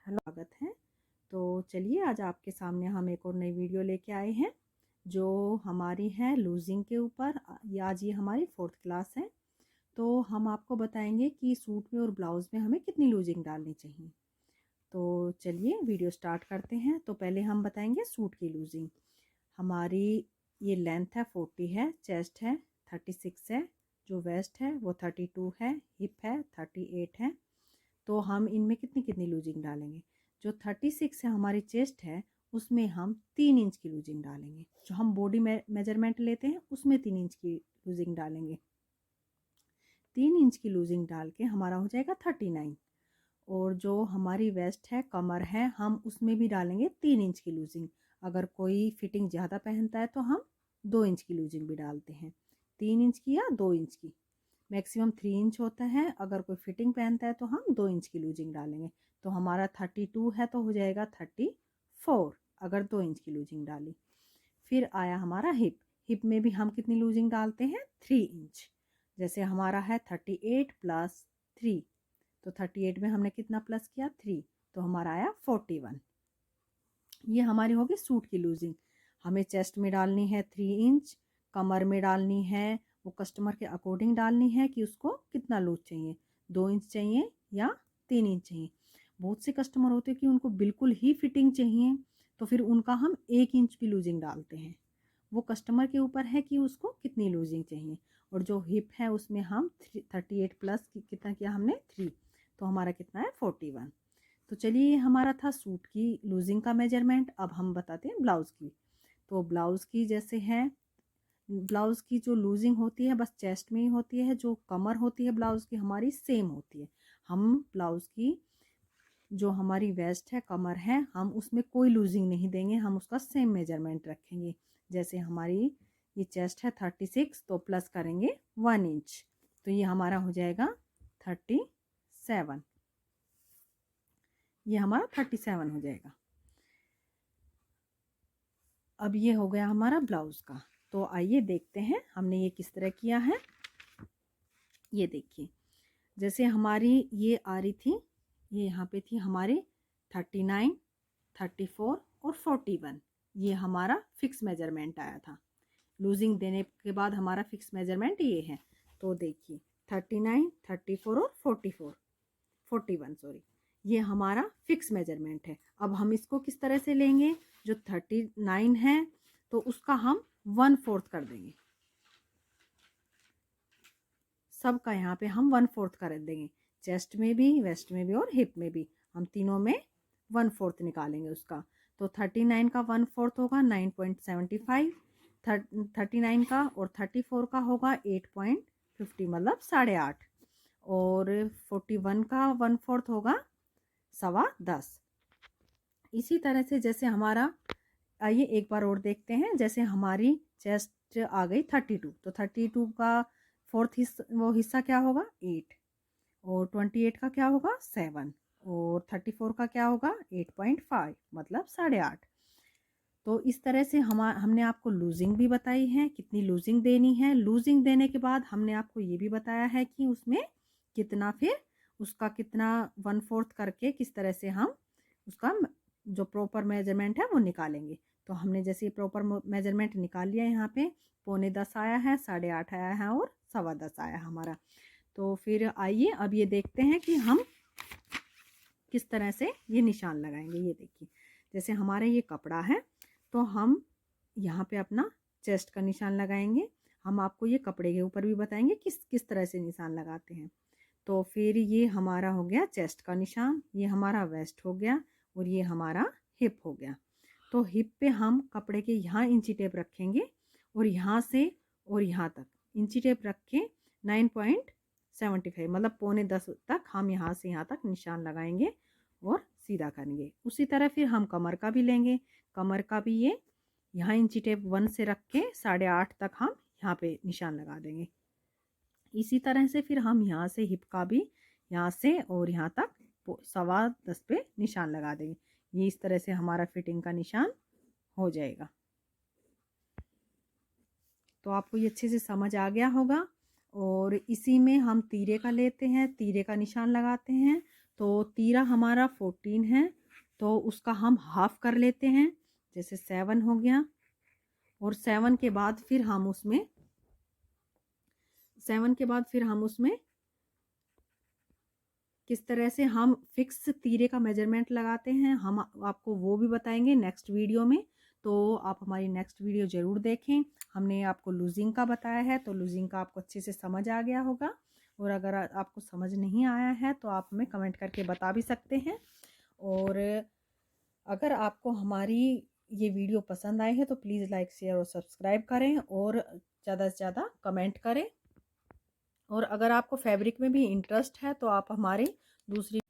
Hello, स्वागत है। तो चलिए आज आपके सामने हम एक और नई वीडियो लेके आए हैं जो हमारी है लूजिंग के ऊपर। आज ये हमारी 4th क्लास है। तो हम आपको बताएंगे कि सूट में और ब्लाउज़ में हमें कितनी लूजिंग डालनी चाहिए। तो चलिए वीडियो स्टार्ट करते हैं। तो पहले हम बताएंगे सूट की लूजिंग। हमारी ये लेंथ है 40 है, चेस्ट है 36 है, जो वेस्ट है वो 32 है, हिप है 38 है। तो हम इनमें कितनी कितनी लूजिंग डालेंगे। जो 36 है हमारी चेस्ट है उसमें हम 3 इंच की लूजिंग डालेंगे। जो हम बॉडी मेजरमेंट लेते हैं उसमें 3 इंच की लूजिंग डालेंगे। 3 इंच की लूजिंग डाल के हमारा हो जाएगा 39। और जो हमारी वेस्ट है, कमर है, हम उसमें भी डालेंगे 3 इंच की लूजिंग। अगर कोई फिटिंग ज़्यादा पहनता है तो हम 2 इंच की लूजिंग भी डालते हैं। 3 इंच की या 2 इंच की, मैक्सिमम 3 इंच होता है। अगर कोई फिटिंग पहनता है तो हम 2 इंच की लूजिंग डालेंगे। तो हमारा 32 है तो हो जाएगा 34 अगर 2 इंच की लूजिंग डाली। फिर आया हमारा हिप। हिप में भी हम कितनी लूजिंग डालते हैं, 3 इंच। जैसे हमारा है 38 प्लस 3, तो 38 में हमने कितना प्लस किया, 3, तो हमारा आया 41। ये हमारी होगी सूट की लूजिंग। हमें चेस्ट में डालनी है 3 इंच, कमर में डालनी है वो कस्टमर के अकॉर्डिंग डालनी है कि उसको कितना लूज चाहिए, 2 इंच चाहिए या 3 इंच चाहिए। बहुत से कस्टमर होते हैं कि उनको बिल्कुल ही फिटिंग चाहिए, तो फिर उनका हम 1 इंच भी लूजिंग डालते हैं। वो कस्टमर के ऊपर है कि उसको कितनी लूजिंग चाहिए। और जो हिप है उसमें हम 38 प्लस कितना किया हमने, 3, तो हमारा कितना है 41। तो चलिए ये हमारा था सूट की लूजिंग का मेजरमेंट। अब हम बताते हैं ब्लाउज़ की। तो ब्लाउज़ की जैसे है, ब्लाउज़ की जो लूजिंग होती है बस चेस्ट में ही होती है। जो कमर होती है ब्लाउज़ की हमारी सेम होती है। हम ब्लाउज़ की जो हमारी वेस्ट है, कमर है, हम उसमें कोई लूजिंग नहीं देंगे, हम उसका सेम मेजरमेंट रखेंगे। जैसे हमारी ये चेस्ट है 36, तो प्लस करेंगे 1 इंच, तो ये हमारा हो जाएगा 37। ये हमारा 37 हो जाएगा। अब ये हो गया हमारा ब्लाउज़ का। तो आइए देखते हैं हमने ये किस तरह किया है। ये देखिए, जैसे हमारी ये आ रही थी, ये यहाँ पे थी हमारे 39, 34 और 41। ये हमारा फिक्स मेजरमेंट आया था। लूजिंग देने के बाद हमारा फिक्स मेजरमेंट ये है। तो देखिए 39, 34 और 41 सॉरी, ये हमारा फिक्स मेजरमेंट है। अब हम इसको किस तरह से लेंगे, जो 39 है तो उसका हम 1/4 कर देंगे। सब का यहाँ पे हम 1/4 कर देंगे। चेस्ट में भी, वेस्ट में भी और हिप में भी हम तीनों में 1/4 निकालेंगे उसका। तो 39 का 1/4 होगा 9.75, 39 का, और 34 का होगा 8.50 मतलब 8.5, और 41 का 1/4 होगा 10.25। इसी तरह से जैसे हमारा, आइए एक बार और देखते हैं। जैसे हमारी चेस्ट आ गई 32, तो 32 का 4th हिस्सा, वो हिस्सा क्या होगा 8, और 28 का क्या होगा 7, और 34 का क्या होगा 8.5 मतलब 8.5। तो इस तरह से हमने आपको लूजिंग भी बताई है, कितनी लूजिंग देनी है। लूजिंग देने के बाद हमने आपको ये भी बताया है कि उसमें कितना, फिर उसका कितना 1/4 करके किस तरह से हम उसका जो प्रॉपर मेजरमेंट है वो निकालेंगे। तो हमने जैसे प्रॉपर मेजरमेंट निकाल लिया, यहाँ पे 9.25 आया है, 8.5 आया है और 10.25 आया हमारा। तो फिर आइए अब ये देखते हैं कि हम किस तरह से ये निशान लगाएंगे। ये देखिए, जैसे हमारा ये कपड़ा है तो हम यहाँ पे अपना चेस्ट का निशान लगाएंगे। हम आपको ये कपड़े के ऊपर भी बताएंगे किस किस तरह से निशान लगाते हैं। तो फिर ये हमारा हो गया चेस्ट का निशान, ये हमारा वेस्ट हो गया, और ये हमारा हिप हो गया। तो हिप पे हम कपड़े के यहाँ इंची टेप रखेंगे, और यहाँ से और यहाँ तक इंची टेप रख के 9.75 मतलब 9.25 तक हम यहाँ से यहाँ तक निशान लगाएंगे और सीधा करेंगे। उसी तरह फिर हम कमर का भी लेंगे। कमर का भी ये यहाँ इंची टेप 1 से रख के 8.5 तक हम यहाँ पे निशान लगा देंगे। इसी तरह से फिर हम यहाँ से हिप का भी यहाँ से और यहाँ तक 10.25 पे निशान लगा देंगे। ये इस तरह से हमारा फिटिंग का निशान हो जाएगा। तो आपको ये अच्छे से समझ आ गया होगा। और इसी में हम तीरे का लेते हैं, तीरे का निशान लगाते हैं। तो तीरा हमारा 14 है, तो उसका हम हाफ कर लेते हैं, जैसे 7 हो गया। और 7 के बाद फिर हम उसमें 7 के बाद फिर हम उसमें किस तरह से हम फिक्स तीरे का मेजरमेंट लगाते हैं, हम आपको वो भी बताएंगे नेक्स्ट वीडियो में। तो आप हमारी नेक्स्ट वीडियो ज़रूर देखें। हमने आपको लूजिंग का बताया है, तो लूजिंग का आपको अच्छे से समझ आ गया होगा। और अगर आपको समझ नहीं आया है तो आप हमें कमेंट करके बता भी सकते हैं। और अगर आपको हमारी ये वीडियो पसंद आए है तो प्लीज़ लाइक शेयर और सब्सक्राइब करें और ज़्यादा से ज़्यादा कमेंट करें। और अगर आपको फैब्रिक में भी इंटरेस्ट है तो आप हमारे दूसरी